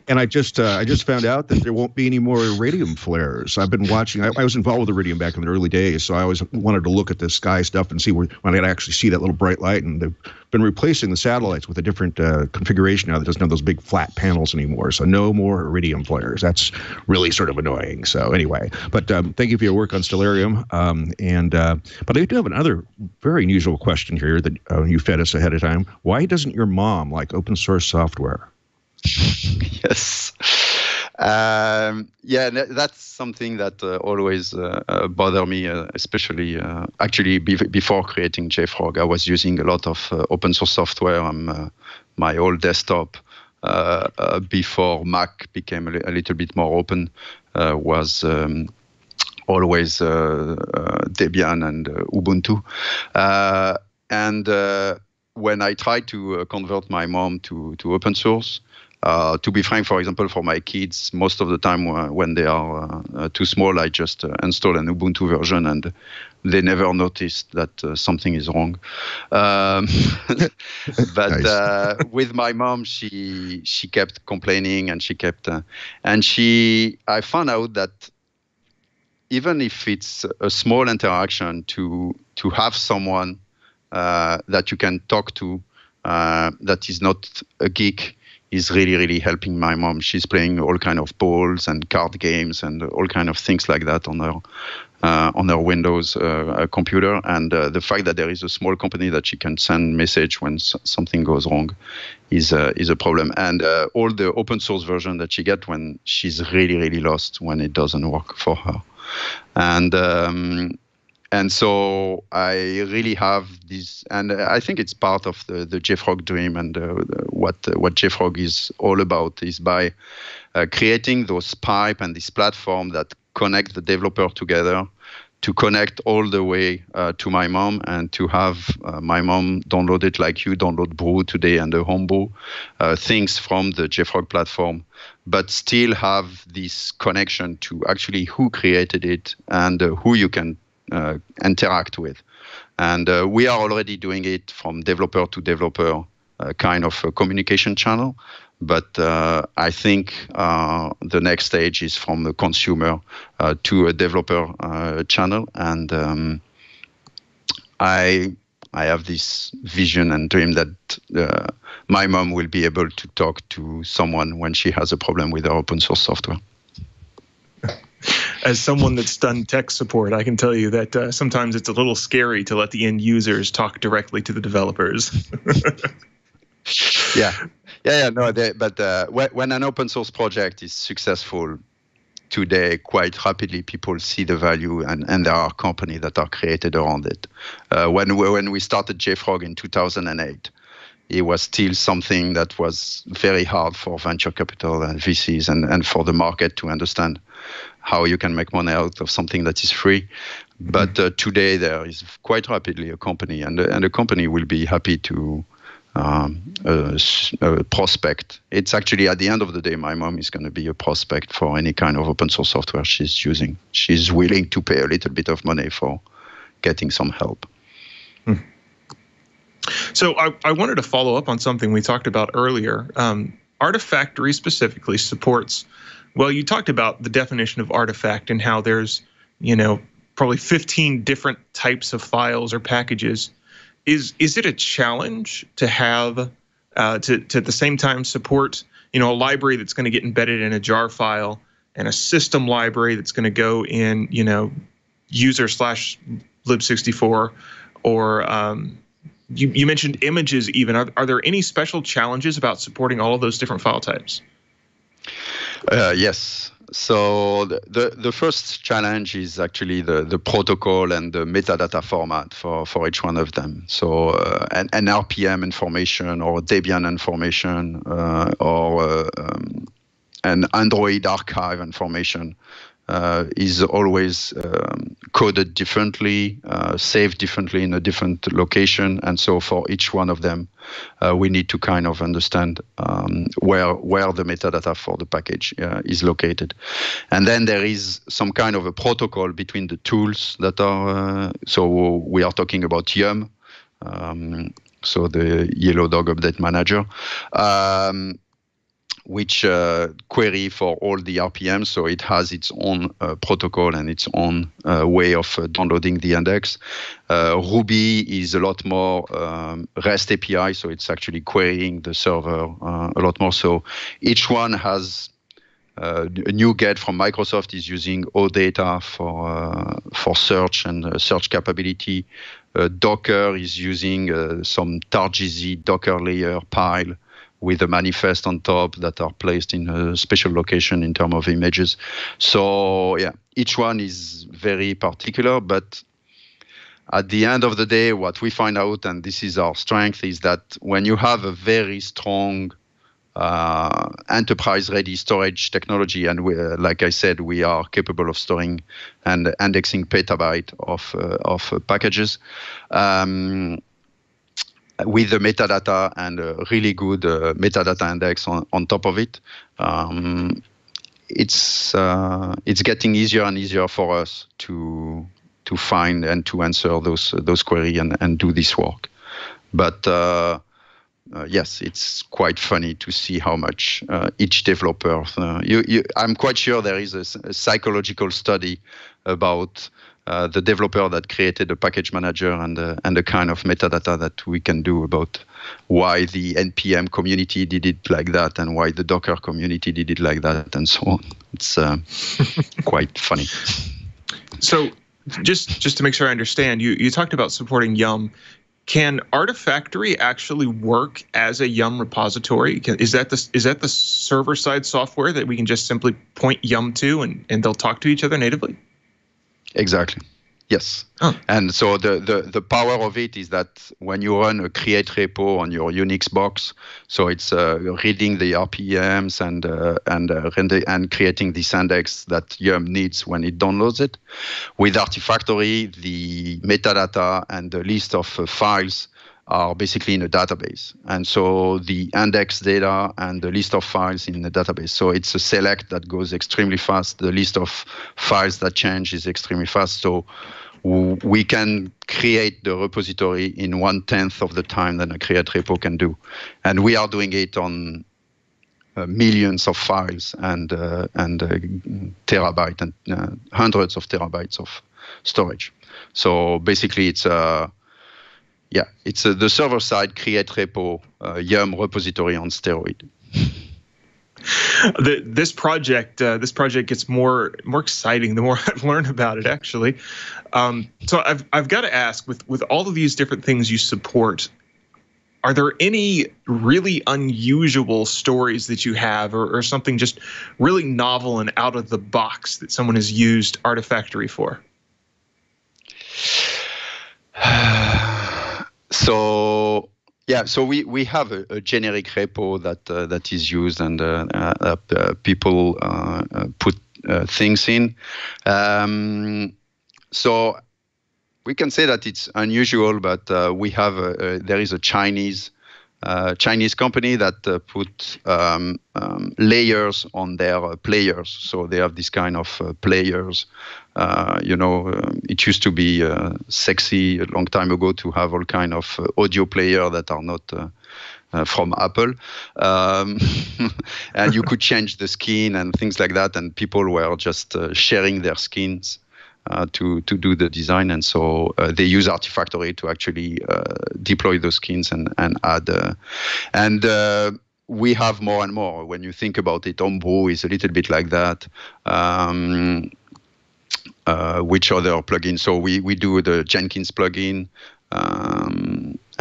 And I just found out that there won't be any more Iridium flares. I've been watching. I was involved with Iridium back in the early days, so I always wanted to look at the sky stuff and see when I could actually see that little bright light. And they've been replacing the satellites with a different configuration now that doesn't have those big flat panels anymore. So no more Iridium flares. That's really sort of annoying. So anyway, but thank you for your work on Stellarium. But I do have another very unusual question here that you fed us ahead of time. Why doesn't your mom like open source software? Yes. That's something that always bothered me, especially actually before creating JFrog. I was using a lot of open source software on my old desktop before Mac became a little bit more open, was always Debian and Ubuntu. When I tried to convert my mom to open source, to be frank, for example, for my kids, most of the time when they are too small, I just install an Ubuntu version and they never noticed that something is wrong. But Nice. With my mom, she kept complaining, and I found out that even if it's a small interaction, to have someone that you can talk to that is not a geek is really, really helping my mom. She's playing all kind of balls and card games and all kind of things like that on her Windows computer. And the fact that there is a small company that she can send message when something goes wrong is a problem. And all the open source version that she get when she's really, really lost when it doesn't work for her. And so I really have this, and I think it's part of the JFrog dream, and what JFrog is all about is by creating those pipe and this platform that connect the developer together, to connect all the way to my mom, and to have my mom download it like you download Brew today and the Homebrew, things from the JFrog platform, but still have this connection to actually who created it and who you can interact with. And we are already doing it from developer to developer, kind of a communication channel. But I think the next stage is from the consumer to a developer channel. And I have this vision and dream that my mom will be able to talk to someone when she has a problem with her open source software. As someone that's done tech support, I can tell you that sometimes it's a little scary to let the end users talk directly to the developers. When an open source project is successful today, quite rapidly people see the value, and there are companies that are created around it. When we started JFrog in 2008, it was still something that was very hard for venture capital and VCs and for the market to understand how you can make money out of something that is free. But today there is quite rapidly a company, and a company will be happy to prospect. It's actually, at the end of the day, my mom is going to be a prospect for any kind of open source software she's using. She's willing to pay a little bit of money for getting some help. So I wanted to follow up on something we talked about earlier. Artifactory specifically supports, well, you talked about the definition of artifact and how there's, probably 15 different types of files or packages. Is it a challenge to have to at the same time support, a library that's going to get embedded in a jar file and a system library that's going to go in, user/lib64, or you mentioned images even. Are there any special challenges about supporting all of those different file types? Yes. So the first challenge is actually the protocol and the metadata format for each one of them. So an RPM information or Debian information or an Android archive information is always coded differently, saved differently in a different location. And so for each one of them, we need to kind of understand where the metadata for the package is located. And then there is some kind of a protocol between the tools that are, so we are talking about Yum, so the Yellow Dog Update Manager, which query for all the RPMs, so it has its own protocol and its own way of downloading the index. Ruby is a lot more REST API, so it's actually querying the server a lot more. So each one has a NuGet from Microsoft is using OData for search and search capability. Docker is using some targz Docker layer pile with a manifest on top that are placed in a special location in terms of images. So yeah, each one is very particular, but at the end of the day, what we find out, and this is our strength, is that when you have a very strong enterprise-ready storage technology, and like I said, we are capable of storing and indexing petabyte of packages, with the metadata and a really good metadata index on top of it, it's getting easier and easier for us to find and to answer those queries and do this work. But yes, it's quite funny to see how much each developer. I'm quite sure there is a psychological study about the developer that created a package manager and the kind of metadata that we can do about why the NPM community did it like that and why the Docker community did it like that and so on. It's quite funny. So just to make sure I understand, you talked about supporting Yum. Can Artifactory actually work as a Yum repository? Is that the server-side software that we can just simply point Yum to and they'll talk to each other natively? Exactly. Yes. Oh. And so the power of it is that when you run a create repo on your Unix box, so it's reading the RPMs and creating this index that Yum needs when it downloads it. With Artifactory, the metadata and the list of files are basically in a database. And so the index data and the list of files in the database. So it's a select that goes extremely fast. The list of files that change is extremely fast. So we can create the repository in 1/10 of the time that a create repo can do. And we are doing it on millions of files and terabyte and hundreds of terabytes of storage. So basically it's the server-side create repo Yum repository on steroid. This project gets more exciting the more I learn about it. Actually, so I've got to ask, with all of these different things you support, are there any really unusual stories that you have, or something just really novel and out of the box that someone has used Artifactory for? So we have a generic repo that is used and people put things in. So we can say that it's unusual, but we have there is a Chinese Chinese company that put layers on their players. So they have this kind of players. It used to be sexy a long time ago to have all kind of audio player that are not from Apple. And you could change the skin and things like that. And people were just sharing their skins to do the design. And so they use Artifactory to actually deploy those skins and add. We have more and more. When you think about it, Homebrew is a little bit like that. Which other plugins? So we do the Jenkins plugin.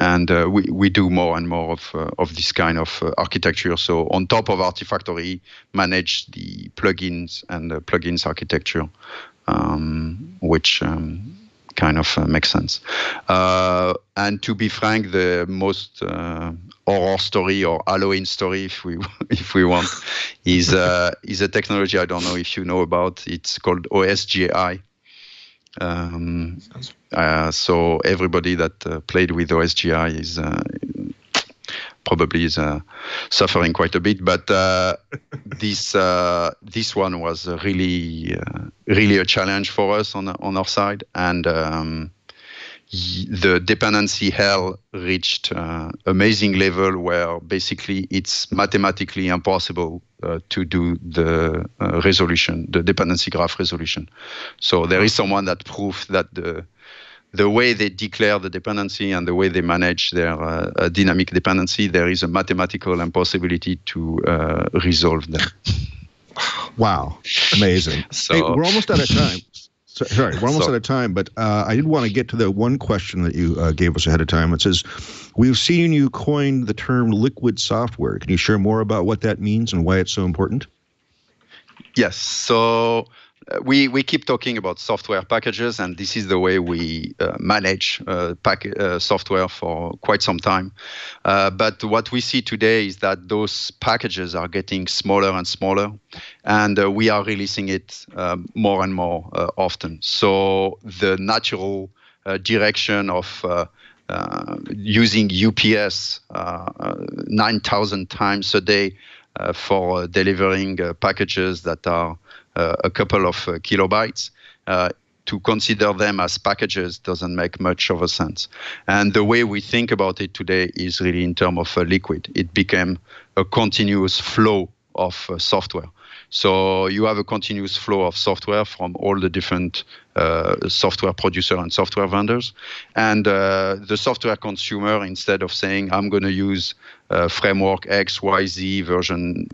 And we do more and more of this kind of architecture. So on top of Artifactory, manage the plugins and the plugins architecture, which kind of makes sense. And to be frank, the most horror story or Halloween story, if we want, is a technology I don't know if you know about. It's called OSGI. So everybody that played with OSGI is probably suffering quite a bit. But this one was really a challenge for us on our side, and the dependency hell reached amazing level where basically it's mathematically impossible to do the resolution, the dependency graph resolution. So there is someone that proved that the way they declare the dependency and the way they manage their dynamic dependency, there is a mathematical impossibility to resolve them. Wow, amazing. So, hey, we're almost out of time. Sorry, we're almost out of time, but I did want to get to the one question that you gave us ahead of time. It says, we've seen you coin the term liquid software. Can you share more about what that means and why it's so important? Yes. So we keep talking about software packages, and this is the way we manage software for quite some time. But what we see today is that those packages are getting smaller and smaller, and we are releasing it more and more often. So the natural direction of using UPS 9,000 times a day for delivering packages that are a couple of kilobytes, to consider them as packages doesn't make much of a sense. And the way we think about it today is really in terms of a liquid. It became a continuous flow of software. So you have a continuous flow of software from all the different software producer and software vendors. And the software consumer, instead of saying, I'm going to use framework X, Y, Z version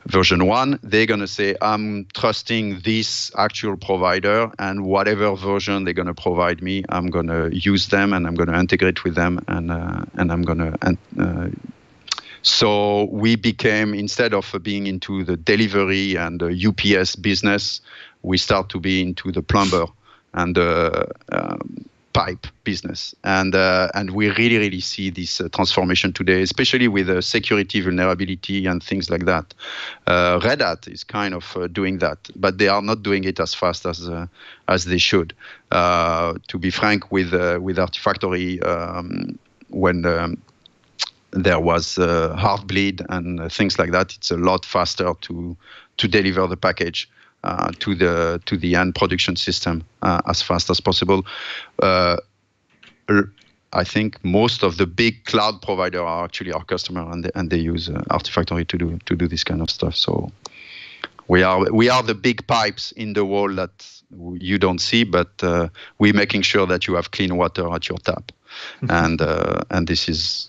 1, they're going to say, I'm trusting this actual provider, and whatever version they're going to provide me, I'm going to use them, and I'm going to integrate with them, and I'm going to... So we became, instead of being into the delivery and the UPS business, we start to be into the plumber and the pipe business. And we really, really see this transformation today, especially with security vulnerability and things like that. Red Hat is kind of doing that, but they are not doing it as fast as they should. To be frank, with Artifactory, when there was Heartbleed and things like that, it's a lot faster to deliver the package to the end production system as fast as possible. I think most of the big cloud providers are actually our customer, and they use Artifactory to do this kind of stuff. So we are the big pipes in the wall that you don't see, but we're making sure that you have clean water at your tap, and this is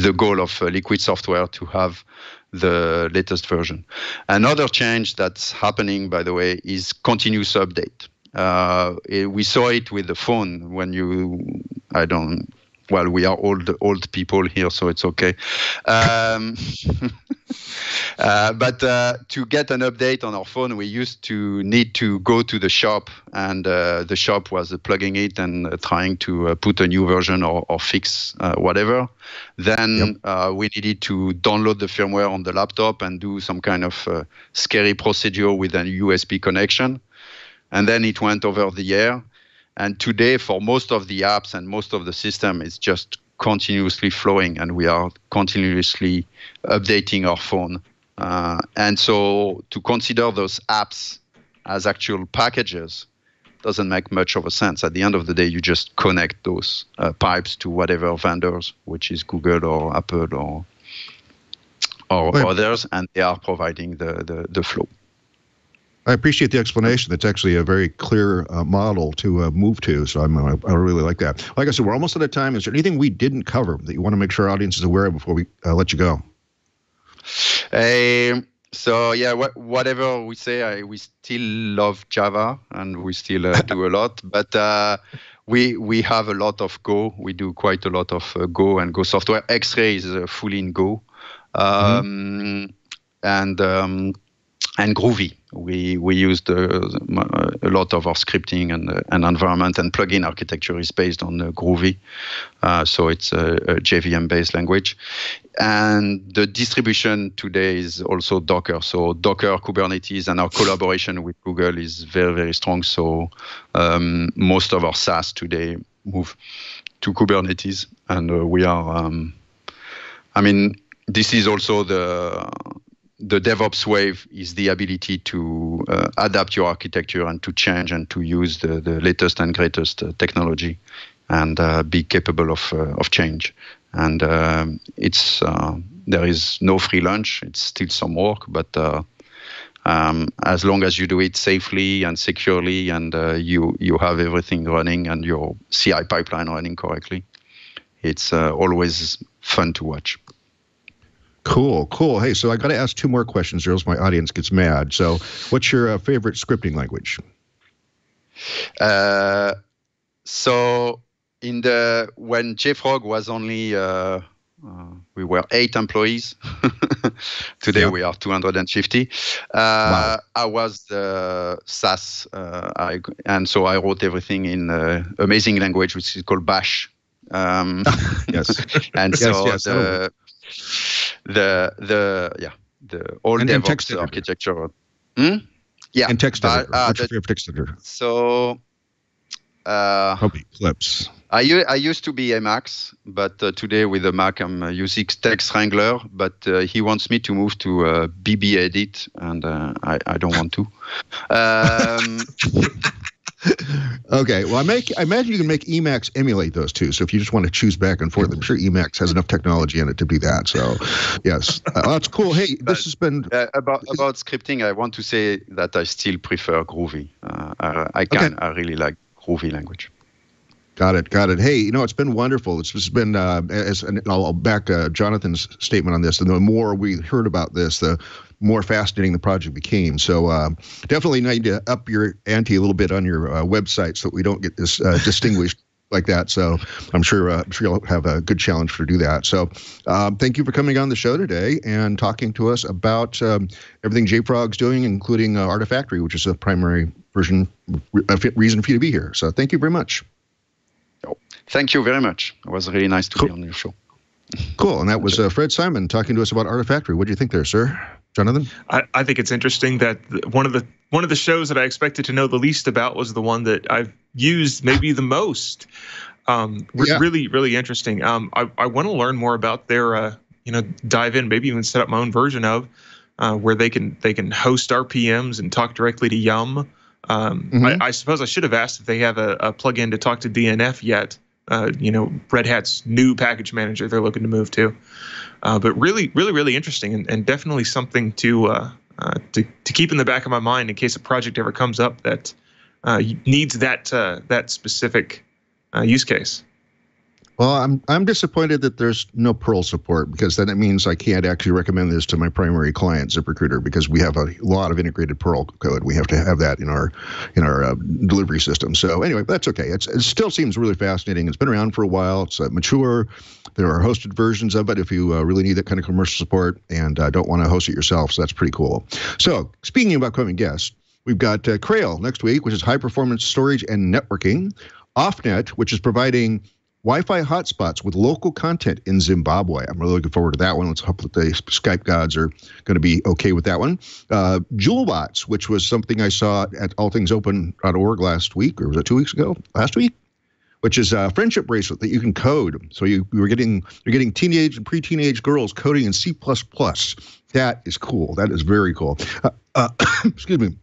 the goal of liquid software, to have the latest version. Another change that's happening, by the way, is continuous update. We saw it with the phone when we are old people here, so it's okay. But to get an update on our phone, we used to need to go to the shop, and the shop was plugging it and trying to put a new version or fix whatever. Then we needed to download the firmware on the laptop and do some kind of scary procedure with a USB connection. And then it went over the air. And today, for most of the apps and most of the system, it's just continuously flowing, and we are continuously updating our phone. And so to consider those apps as actual packages doesn't make much of a sense. At the end of the day, you just connect those pipes to whatever vendors, which is Google or Apple or others, and they are providing the flow. I appreciate the explanation. That's actually a very clear model to move to, so I really like that. Like I said, we're almost out of time. Is there anything we didn't cover that you want to make sure our audience is aware of before we let you go? So yeah, whatever we say, we still love Java and we still do a lot, but we have a lot of Go. We do quite a lot of Go and Go software. X-Ray is fully in Go, and Groovy. We used a lot of our scripting and environment and plugin architecture is based on Groovy. So it's a JVM-based language. And the distribution today is also Docker. So Docker, Kubernetes, and our collaboration with Google is very, very strong. So most of our SaaS today move to Kubernetes. And we are, this is also the DevOps wave is the ability to adapt your architecture and to change and to use the latest and greatest technology and be capable of change. And there is no free lunch. It's still some work, but as long as you do it safely and securely and you have everything running and your CI pipeline running correctly, it's always fun to watch. Cool. Hey, so I got to ask two more questions or else my audience gets mad. So what's your favorite scripting language? So when JFrog was only, we were 8 employees. Today we are 250. Wow. I was SAS, and so I wrote everything in amazing language, which is called Bash. Yes. And so the old DevOps architecture. Yeah. And text editor. What's your favorite text editor? So probably Eclipse. I used to be Emacs, but today with the Mac I'm using Text Wrangler. But he wants me to move to BB Edit, and I don't want to. Okay, well, I imagine you can make Emacs emulate those two. So if you just want to choose back and forth, I'm sure Emacs has enough technology in it to do that. So, yes, that's cool. Hey, this has been about scripting. I want to say that I still prefer Groovy. I really like Groovy language. Got it. Hey, it's been wonderful. It's just been, and I'll back Jonathan's statement on this. And the more we heard about this, the more fascinating the project became. So definitely need to up your ante a little bit on your website so that we don't get this distinguished like that. So I'm sure you'll have a good challenge to do that. So thank you for coming on the show today and talking to us about everything JFrog's doing, including Artifactory, which is a primary reason for you to be here. So thank you very much. Thank you very much. It was really nice to be on your show. Cool. And that was Fred Simon talking to us about Artifactory. What do you think there, sir? Jonathan? I think it's interesting that one of the shows that I expected to know the least about was the one that I've used maybe the most. Really, really interesting. I want to learn more about their, dive in, maybe even set up my own version of where they can host RPMs and talk directly to Yum. I suppose I should have asked if they have a plugin to talk to DNF yet. Red Hat's new package manager they're looking to move to. But really, really, really interesting and definitely something to keep in the back of my mind in case a project ever comes up that needs that specific use case. Well, I'm disappointed that there's no Perl support, because then it means I can't actually recommend this to my primary client, ZipRecruiter, because we have a lot of integrated Perl code. We have to have that in our delivery system. So anyway, that's okay. It still seems really fascinating. It's been around for a while. It's mature. There are hosted versions of it if you really need that kind of commercial support and don't want to host it yourself. So that's pretty cool. So speaking about upcoming guests, we've got Grails next week, which is high performance storage and networking. OffNet, which is providing Wi-Fi hotspots with local content in Zimbabwe. I'm really looking forward to that one. Let's hope that the Skype gods are going to be okay with that one. JewelBots, which was something I saw at allthingsopen.org last week, or was it 2 weeks ago? Last week? which is a friendship bracelet that you can code. So you're getting teenage and pre-teenage girls coding in C++. That is cool. That is very cool. Excuse me.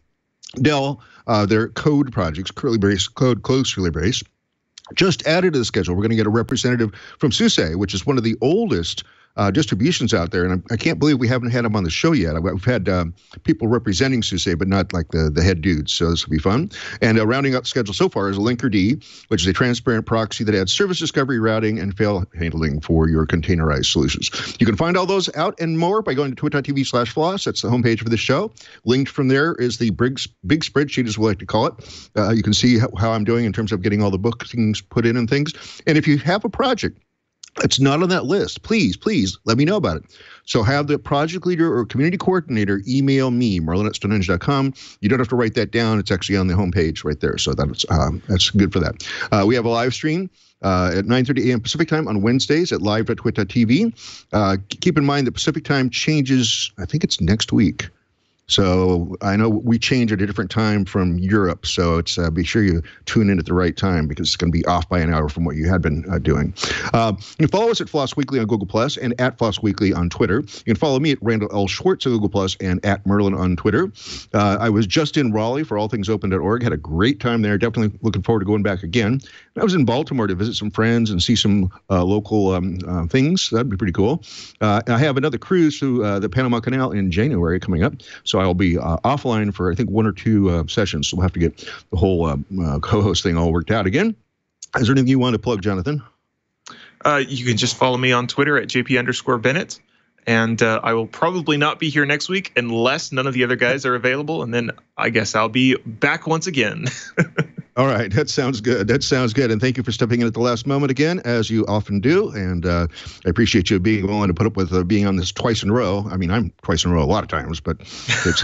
Dell, their code projects, curly brace, code, close curly brace, just added to the schedule. We're going to get a representative from SUSE, which is one of the oldest distributions out there, and I can't believe we haven't had them on the show yet. We've had people representing SUSE, but not like the head dudes, so this will be fun. And rounding out the schedule so far is a Linkerd, which is a transparent proxy that adds service discovery, routing, and fail handling for your containerized solutions. You can find all those out and more by going to twit.tv/floss. That's the homepage for the show. Linked from there is the big spreadsheet, as we like to call it. You can see how I'm doing in terms of getting all the bookings put in and things. And if you have a project it's not on that list, please let me know about it. So have the project leader or community coordinator email me, merlin@stonehenge.com. You don't have to write that down. It's actually on the homepage right there. So that's good for that. We have a live stream at 9:30 a.m. Pacific time on Wednesdays at live.twit.tv. Keep in mind that Pacific time changes, I think it's next week. So I know we change at a different time from Europe, so it's be sure you tune in at the right time because it's going to be off by an hour from what you had been doing. You can follow us at Floss Weekly on Google+, and at Floss Weekly on Twitter. You can follow me at Randall L. Schwartz on Google+, and at Merlin on Twitter. I was just in Raleigh for allthingsopen.org. Had a great time there. Definitely looking forward to going back again. I was in Baltimore to visit some friends and see some local things. That'd be pretty cool. I have another cruise through the Panama Canal in January coming up, so I'll be offline for, I think, 1 or 2 sessions. So we'll have to get the whole co-host thing all worked out again. Is there anything you want to plug, Jonathan? You can just follow me on Twitter at JP_Bennett. And I will probably not be here next week unless none of the other guys are available. And then I guess I'll be back once again. All right. That sounds good. And thank you for stepping in at the last moment again, as you often do. And I appreciate you being willing to put up with being on this twice in a row. I mean, I'm twice in a row a lot of times, but it's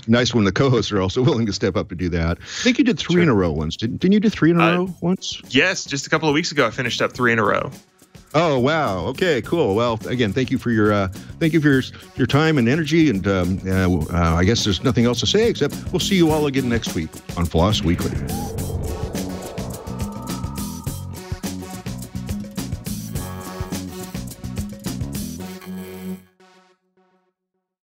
nice when the co-hosts are also willing to step up to do that. I think you did 3 in a row once. Didn't you do 3 in a row once? Yes. Just a couple of weeks ago, I finished up 3 in a row. Oh, wow. Okay, cool. Well, again, thank you for your time and energy. And I guess there's nothing else to say except we'll see you all again next week on Floss Weekly.